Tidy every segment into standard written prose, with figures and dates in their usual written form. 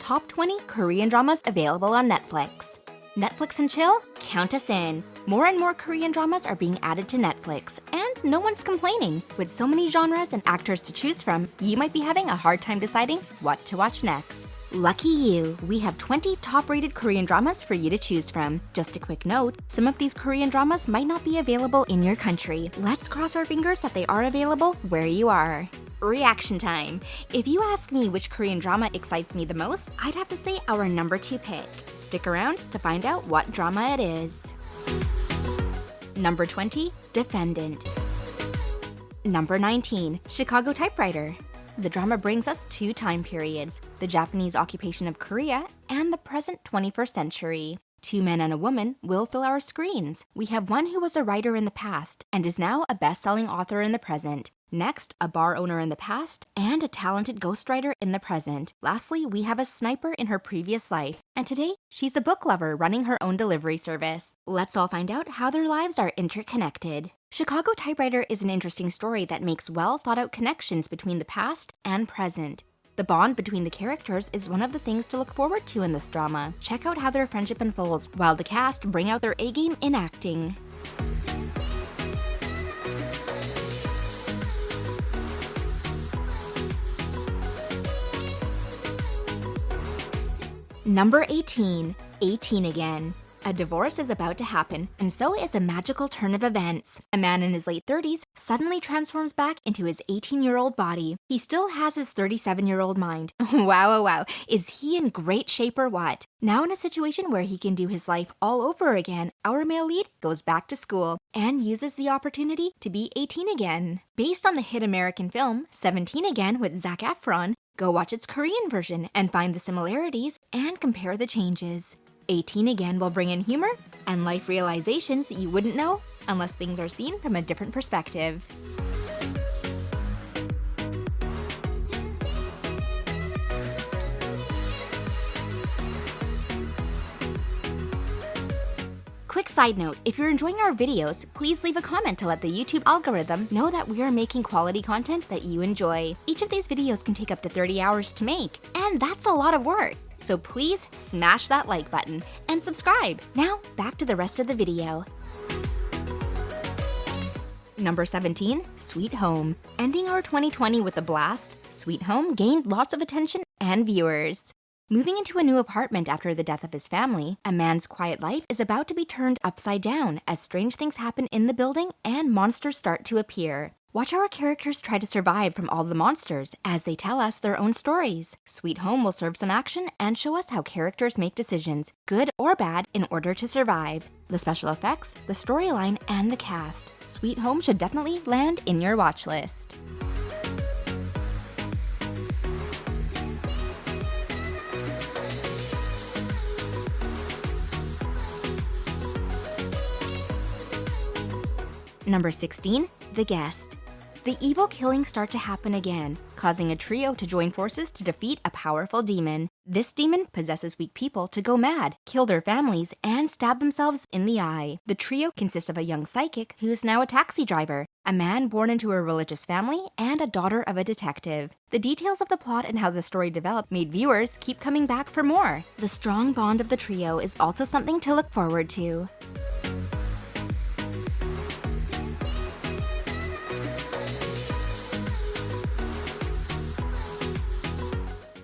top 20 Korean dramas available on Netflix. Netflix and chill? Count us in. More and more Korean dramas are being added to Netflix, and no one's complaining. With so many genres and actors to choose from, you might be having a hard time deciding what to watch next. Lucky you, we have 20 top-rated Korean dramas for you to choose from. Just a quick note, some of these Korean dramas might not be available in your country. Let's cross our fingers that they are available where you are. Reaction time. If you ask me which Korean drama excites me the most, I'd have to say our number 2 pick. Stick around to find out what drama it is. Number 20, Defendant. Number 19, Chicago Typewriter. The drama brings us 2 time periods, the Japanese occupation of Korea and the present 21st century. 2 men and a woman will fill our screens. We have one who was a writer in the past and is now a best-selling author in the present. Next, a bar owner in the past and a talented ghostwriter in the present. Lastly, we have a sniper in her previous life. And today, she's a book lover running her own delivery service. Let's all find out how their lives are interconnected. Chicago Typewriter is an interesting story that makes well-thought-out connections between the past and present. The bond between the characters is one of the things to look forward to in this drama. Check out how their friendship unfolds while the cast bring out their A-game in acting. Number 18, 18 Again. A divorce is about to happen, and so is a magical turn of events. A man in his late 30s suddenly transforms back into his 18-year-old body. He still has his 37-year-old mind. Wow. Is he in great shape or what? Now in a situation where he can do his life all over again, our male lead goes back to school and uses the opportunity to be 18 again. Based on the hit American film 17 Again with Zac Efron, go watch its Korean version and find the similarities and compare the changes. 18 Again will bring in humor and life realizations you wouldn't know unless things are seen from a different perspective. Quick side note, if you're enjoying our videos, please leave a comment to let the YouTube algorithm know that we are making quality content that you enjoy. Each of these videos can take up to 30 hours to make, and that's a lot of work. So please smash that like button and subscribe. Now, back to the rest of the video. Number 17, Sweet Home. Ending our 2020 with a blast, Sweet Home gained lots of attention and viewers. Moving into a new apartment after the death of his family, a man's quiet life is about to be turned upside down as strange things happen in the building and monsters start to appear. Watch our characters try to survive from all the monsters as they tell us their own stories. Sweet Home will serve some action and show us how characters make decisions, good or bad, in order to survive. The special effects, the storyline, and the cast. Sweet Home should definitely land in your watch list. Number 16, The Guest. The evil killings start to happen again, causing a trio to join forces to defeat a powerful demon. This demon possesses weak people to go mad, kill their families, and stab themselves in the eye. The trio consists of a young psychic who is now a taxi driver, a man born into a religious family, and a daughter of a detective. The details of the plot and how the story developed made viewers keep coming back for more. The strong bond of the trio is also something to look forward to.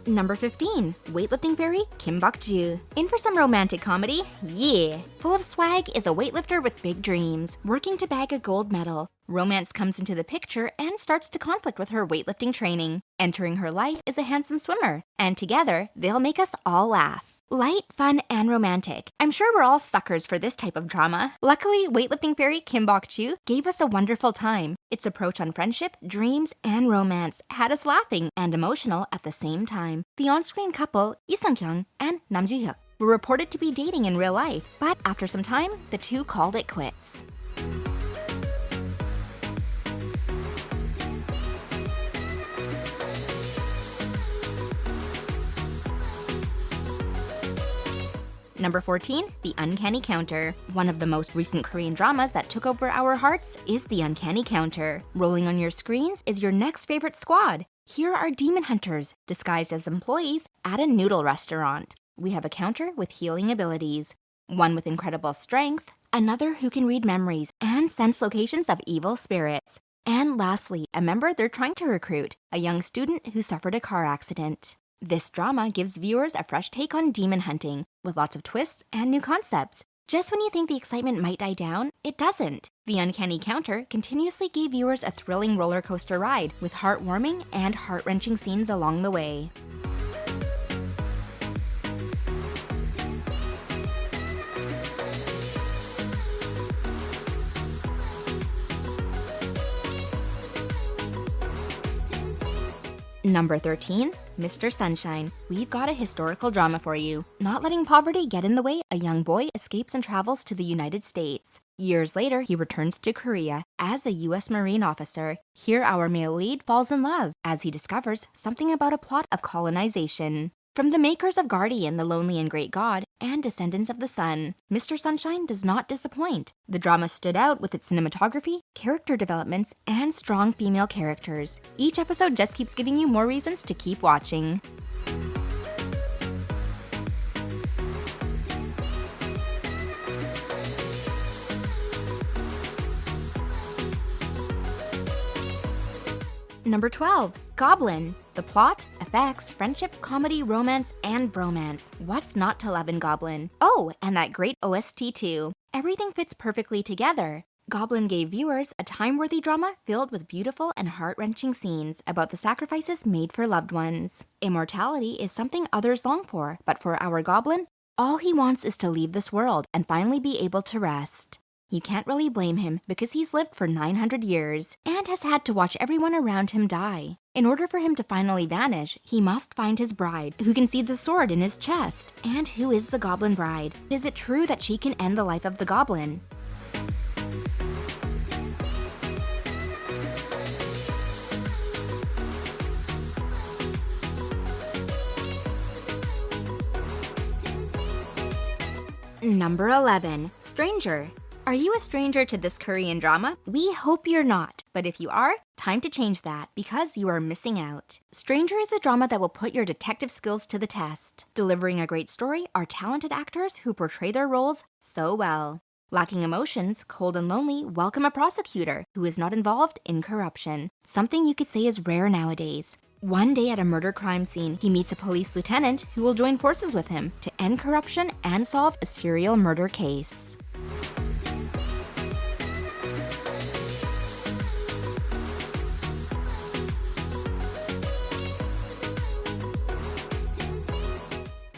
Number 15, weightlifting fairy Kim Bok Joo. In for some romantic comedy? Yeah! Full of swag is a weightlifter with big dreams, working to bag a gold medal. Romance comes into the picture and starts to conflict with her weightlifting training. Entering her life is a handsome swimmer, and together, they'll make us all laugh. Light, fun, and romantic. I'm sure we're all suckers for this type of drama. Luckily, weightlifting fairy Kim Bok Joo gave us a wonderful time. Its approach on friendship, dreams, and romance had us laughing and emotional at the same time. The on-screen couple, Lee Sung-kyung and Nam Joo-hyuk, were reported to be dating in real life, but after some time, the two called it quits. Number 14, The Uncanny Counter. One of the most recent Korean dramas that took over our hearts is The Uncanny Counter. Rolling on your screens is your next favorite squad. Here are demon hunters disguised as employees at a noodle restaurant. We have a counter with healing abilities, one with incredible strength, another who can read memories and sense locations of evil spirits, and lastly, a member they're trying to recruit, a young student who suffered a car accident. This drama gives viewers a fresh take on demon hunting, with lots of twists and new concepts. Just when you think the excitement might die down, it doesn't. The uncanny counter continuously gave viewers a thrilling roller coaster ride with heartwarming and heart-wrenching scenes along the way. Number 13, Mr. Sunshine. We've got a historical drama for you. Not letting poverty get in the way, a young boy escapes and travels to the United States. Years later, he returns to Korea as a U.S. Marine officer. Here, our male lead falls in love as he discovers something about a plot of colonization. From the makers of Guardian, The Lonely and Great God, and Descendants of the Sun, Mr. Sunshine does not disappoint. The drama stood out with its cinematography, character developments, and strong female characters. Each episode just keeps giving you more reasons to keep watching. Number 12, Goblin. The plot, effects, friendship, comedy, romance, and bromance. What's not to love in Goblin? Oh, and that great OST too. Everything fits perfectly together. Goblin gave viewers a time-worthy drama filled with beautiful and heart-wrenching scenes about the sacrifices made for loved ones. Immortality is something others long for, but for our Goblin, all he wants is to leave this world and finally be able to rest. You can't really blame him because he's lived for 900 years and has had to watch everyone around him die. In order for him to finally vanish, he must find his bride, who can see the sword in his chest. And who is the Goblin Bride? Is it true that she can end the life of the Goblin? Number 11, Stranger. Are you a stranger to this Korean drama? We hope you're not, but if you are, time to change that because you are missing out. Stranger is a drama that will put your detective skills to the test. Delivering a great story are talented actors who portray their roles so well. Lacking emotions, cold and lonely, welcome a prosecutor who is not involved in corruption. Something you could say is rare nowadays. One day at a murder crime scene, he meets a police lieutenant who will join forces with him to end corruption and solve a serial murder case.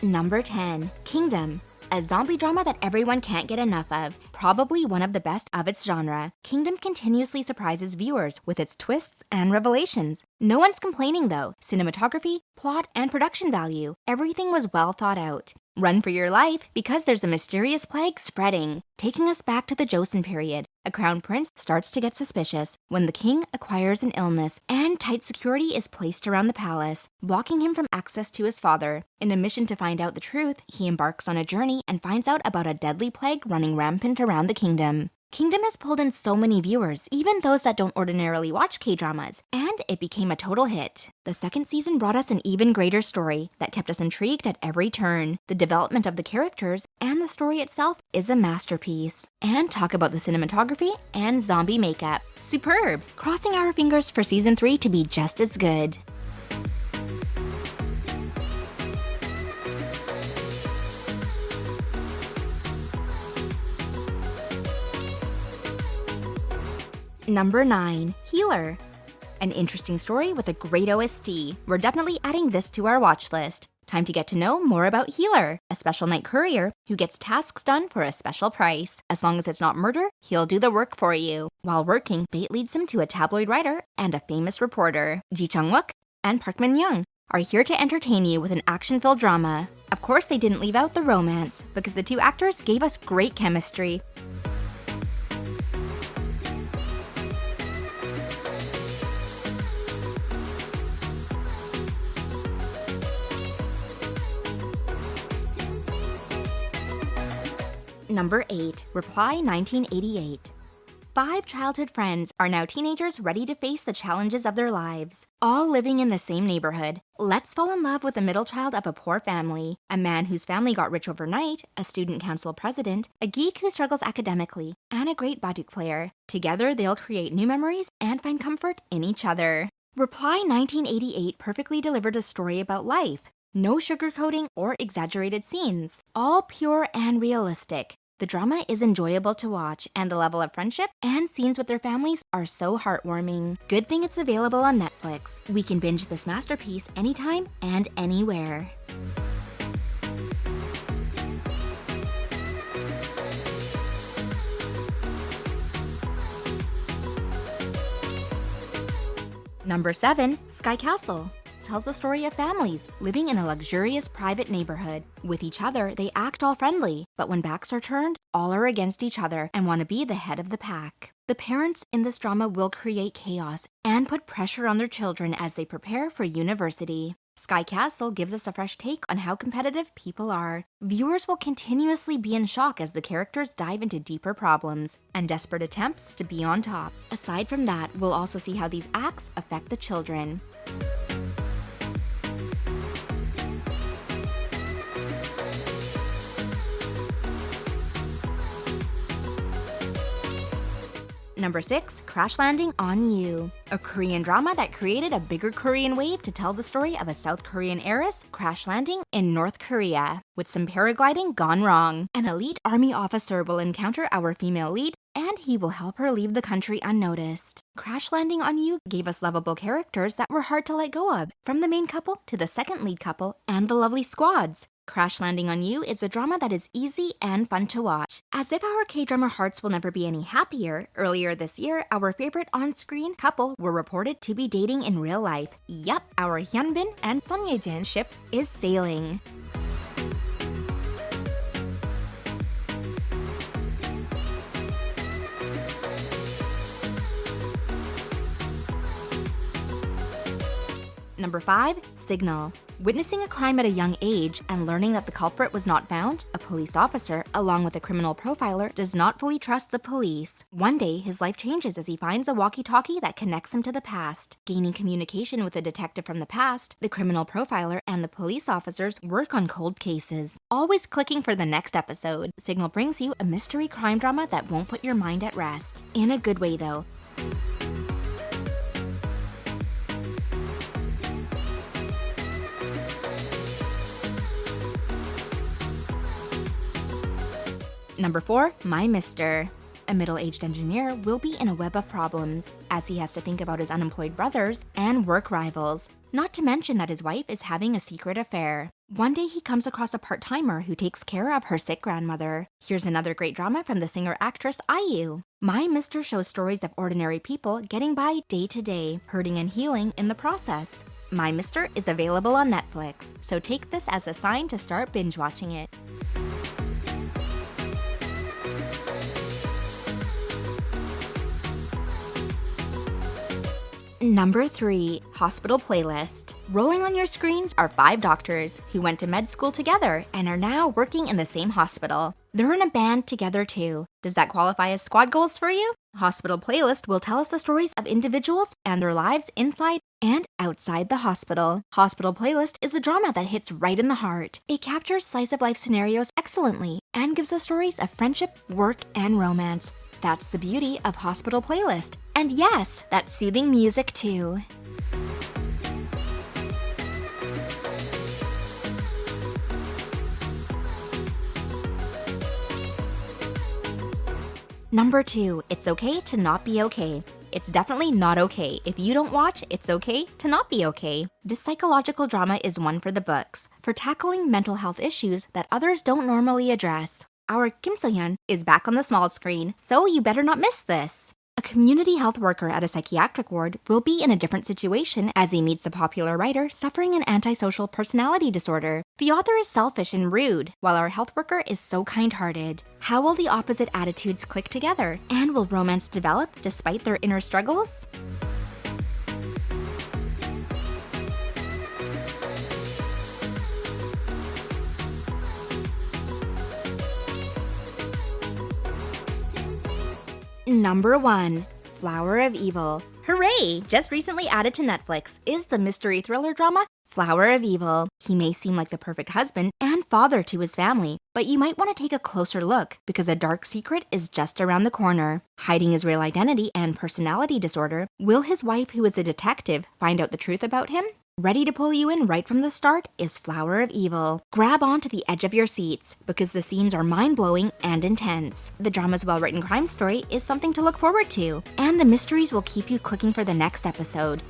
Number 10, Kingdom. A zombie drama that everyone can't get enough of, probably one of the best of its genre. Kingdom continuously surprises viewers with its twists and revelations. No one's complaining though. Cinematography, plot, and production value, everything was well thought out. Run for your life because there's a mysterious plague spreading. Taking us back to the Joseon period, a crown prince starts to get suspicious when the king acquires an illness and tight security is placed around the palace, blocking him from access to his father. In a mission to find out the truth, he embarks on a journey and finds out about a deadly plague running rampant around the kingdom. Kingdom has pulled in so many viewers, even those that don't ordinarily watch K-dramas, and it became a total hit. The second season brought us an even greater story that kept us intrigued at every turn. The development of the characters and the story itself is a masterpiece. And talk about the cinematography and zombie makeup. Superb! Crossing our fingers for season 3 to be just as good. Number 9, Healer. An interesting story with a great OST. We're definitely adding this to our watch list. Time to get to know more about Healer, a special night courier who gets tasks done for a special price. As long as it's not murder, he'll do the work for you. While working, fate leads him to a tabloid writer and a famous reporter. Ji Chang-wook and Park Min-young are here to entertain you with an action-filled drama. Of course, they didn't leave out the romance because the two actors gave us great chemistry. Number 8, Reply 1988. 5 childhood friends are now teenagers ready to face the challenges of their lives. All living in the same neighborhood, let's fall in love with the middle child of a poor family, a man whose family got rich overnight, a student council president, a geek who struggles academically, and a great baduk player. Together, they'll create new memories and find comfort in each other. Reply 1988 perfectly delivered a story about life. No sugarcoating or exaggerated scenes. All pure and realistic. The drama is enjoyable to watch, and the level of friendship and scenes with their families are so heartwarming. Good thing it's available on Netflix. We can binge this masterpiece anytime and anywhere. Number 7, Sky Castle. Tells the story of families living in a luxurious private neighborhood. With each other, they act all friendly, but when backs are turned, all are against each other and want to be the head of the pack. The parents in this drama will create chaos and put pressure on their children as they prepare for university. Sky Castle gives us a fresh take on how competitive people are. Viewers will continuously be in shock as the characters dive into deeper problems and desperate attempts to be on top. Aside from that, we'll also see how these acts affect the children. Number 6, Crash Landing on You. A Korean drama that created a bigger Korean wave to tell the story of a South Korean heiress crash landing in North Korea. With some paragliding gone wrong, an elite army officer will encounter our female lead, and he will help her leave the country unnoticed. Crash Landing on You gave us lovable characters that were hard to let go of, from the main couple to the second lead couple and the lovely squads. Crash Landing on You is a drama that is easy and fun to watch. As if our K-drama hearts will never be any happier, earlier this year, our favorite on-screen couple were reported to be dating in real life. Yup, our Hyunbin and Son Ye-jin ship is sailing. Number 5, Signal. Witnessing a crime at a young age and learning that the culprit was not found, a police officer, along with a criminal profiler, does not fully trust the police. One day, his life changes as he finds a walkie-talkie that connects him to the past. Gaining communication with a detective from the past, the criminal profiler and the police officers work on cold cases. Always clicking for the next episode, Signal brings you a mystery crime drama that won't put your mind at rest. In a good way, though. Number 4, My Mister. A middle-aged engineer will be in a web of problems, as he has to think about his unemployed brothers and work rivals. Not to mention that his wife is having a secret affair. One day he comes across a part-timer who takes care of her sick grandmother. Here's another great drama from the singer-actress IU. My Mister shows stories of ordinary people getting by day to day, hurting and healing in the process. My Mister is available on Netflix, so take this as a sign to start binge-watching it. Number 3, Hospital Playlist. Rolling on your screens are 5 doctors who went to med school together and are now working in the same hospital. They're in a band together too. Does that qualify as squad goals for you? Hospital Playlist will tell us the stories of individuals and their lives inside and outside the hospital. Hospital Playlist is a drama that hits right in the heart. It captures slice-of-life scenarios excellently and gives us stories of friendship, work, and romance. That's the beauty of Hospital Playlist. And yes, that's soothing music too. Number 2, It's Okay to Not Be Okay. It's definitely not okay. If you don't watch, it's okay to not be okay. This psychological drama is one for the books, for tackling mental health issues that others don't normally address. Our Kim So-hyun is back on the small screen, so you better not miss this. A community health worker at a psychiatric ward will be in a different situation as he meets a popular writer suffering an antisocial personality disorder. The author is selfish and rude, while our health worker is so kind-hearted. How will the opposite attitudes click together, and will romance develop despite their inner struggles? Number 1. Flower of Evil. Hooray! Just recently added to Netflix is the mystery thriller drama Flower of Evil. He may seem like the perfect husband and father to his family, but you might want to take a closer look because a dark secret is just around the corner. Hiding his real identity and personality disorder, will his wife, who is a detective, find out the truth about him? Ready to pull you in right from the start is Flower of Evil. Grab onto the edge of your seats because the scenes are mind-blowing and intense. The drama's well-written crime story is something to look forward to, and the mysteries will keep you clicking for the next episode.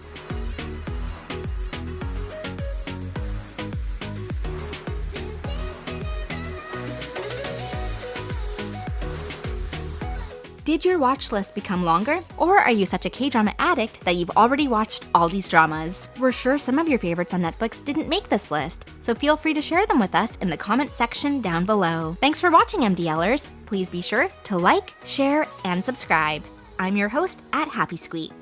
Did your watch list become longer? Or are you such a K-drama addict that you've already watched all these dramas? We're sure some of your favorites on Netflix didn't make this list, so feel free to share them with us in the comments section down below. Thanks for watching, MDLers. Please be sure to like, share, and subscribe. I'm your host at HappySqueak.